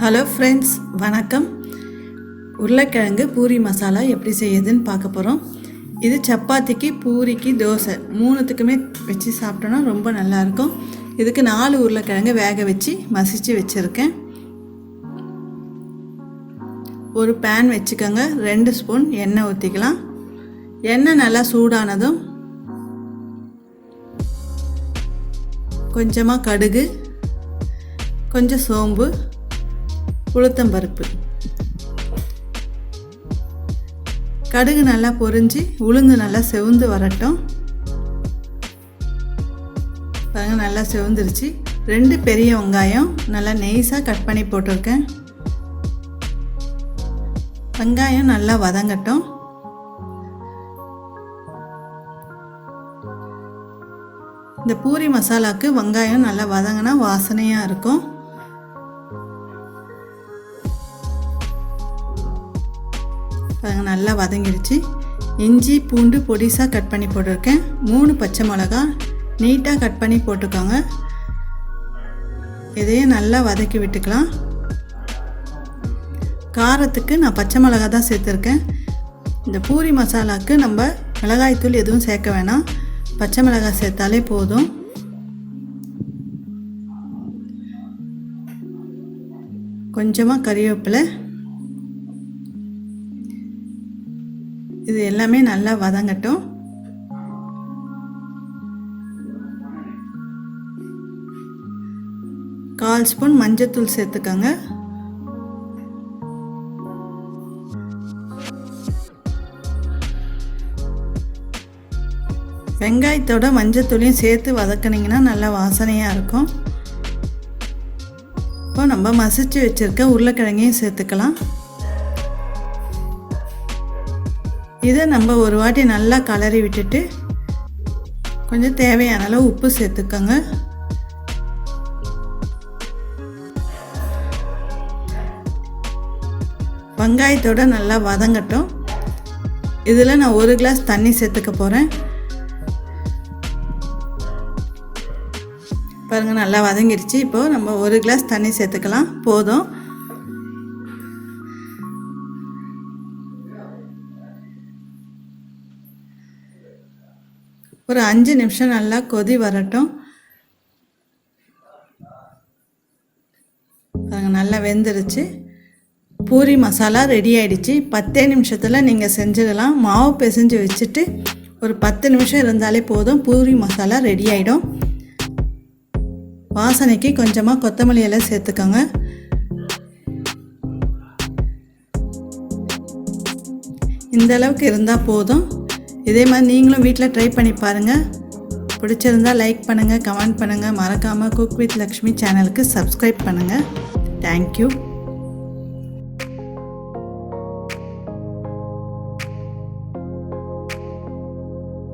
Hello friends, வணக்கம். உருளைக்கிழங்கு பூரி மசாலா எப்படி செய்யுதுன்னு பார்க்க போகிறோம். இது சப்பாத்திக்கு, பூரிக்கு, தோசை மூணுத்துக்குமே வச்சு சாப்பிட்டோன்னா ரொம்ப நல்லாயிருக்கும். இதுக்கு 4 உருளைக்கிழங்கு வேக வச்சு மசிச்சு வச்சுருக்கேன். ஒரு பேன் வச்சுக்கோங்க. 2 ஸ்பூன் எண்ணெய் ஊற்றிக்கலாம். எண்ணெய் நல்லா சூடானதும் கொஞ்சமாக கடுகு, கொஞ்சம் சோம்பு, உளுத்தம்பருப்பு. கடுகு நல்லா பொரிஞ்சு உளுந்து நல்லா செவந்து வரட்டும். பாருங்க, நல்லா செவந்துருச்சு. 2 பெரிய வெங்காயம் நல்லா நெய்ஸாக கட் பண்ணி போட்டிருக்கேன். வெங்காயம் நல்லா வதங்கட்டும். இந்த பூரி மசாலாவுக்கு வெங்காயம் நல்லா வதங்கினா வாசனையாக இருக்கும். நல்லா வதங்கிடுச்சு. இஞ்சி பூண்டு பொடிசாக கட் பண்ணி போட்டிருக்கேன். 3 பச்சை மிளகா நீட்டாக கட் பண்ணி போட்டுக்கோங்க. இதையும் நல்லா வதக்கி விட்டுக்கலாம். காரத்துக்கு நான் பச்சை மிளகா தான் சேர்த்துருக்கேன். இந்த பூரி மசாலாவுக்கு நம்ம மிளகாய்த்தூள் எதுவும் சேர்க்க வேணாம், பச்சை மிளகாய் சேர்த்தாலே போதும். கொஞ்சமாக கறிவேப்பிலை. இது எல்லாமே நல்லா வதங்கட்டும். கால் ஸ்பூன் மஞ்சத்தூள் சேர்த்துக்கோங்க. வெங்காயத்தோட மஞ்சத்தூளையும் சேர்த்து வதக்கினீங்கன்னா நல்லா வாசனையாக இருக்கும். இப்போ நம்ம மசிச்சு வச்சுருக்க உருளைக்கிழங்கையும் சேர்த்துக்கலாம். இதை நம்ம ஒரு வாட்டி நல்லா கலரி விட்டுட்டு கொஞ்சம் தேவையான அளவு உப்பு சேர்த்துக்கோங்க. வெங்காயத்தோட நல்லா வதங்கட்டும். இதில் நான் 1 கிளாஸ் தண்ணி சேர்த்துக்க போகிறேன். பாருங்கள், நல்லா வதங்கிடுச்சு. இப்போது நம்ம 1 கிளாஸ் தண்ணி சேர்த்துக்கலாம், போதும். ஒரு 5 நிமிஷம் நல்லா கொதி வரட்டும். நல்லா வெந்துருச்சு. பூரி மசாலா ரெடி ஆகிடுச்சு. 10 நிமிஷத்தில் நீங்கள் செஞ்சிடலாம். மாவு பிசைஞ்சு வச்சுட்டு ஒரு 10 நிமிஷம் இருந்தாலே போதும், பூரி மசாலா ரெடி ஆகிடும். வாசனைக்கு கொஞ்சமாக கொத்தமல்லி இலை சேர்த்துக்கோங்க. இந்த அளவுக்கு இருந்தால் போதும். இதே மாதிரி நீங்களும் வீட்டில் ட்ரை பண்ணி பாருங்கள். பிடிச்சிருந்தால் லைக் பண்ணுங்கள், கமெண்ட் பண்ணுங்கள். மறக்காமல் குக் வித் லக்ஷ்மி சேனலுக்கு சப்ஸ்கிரைப் பண்ணுங்கள். தேங்க்யூ.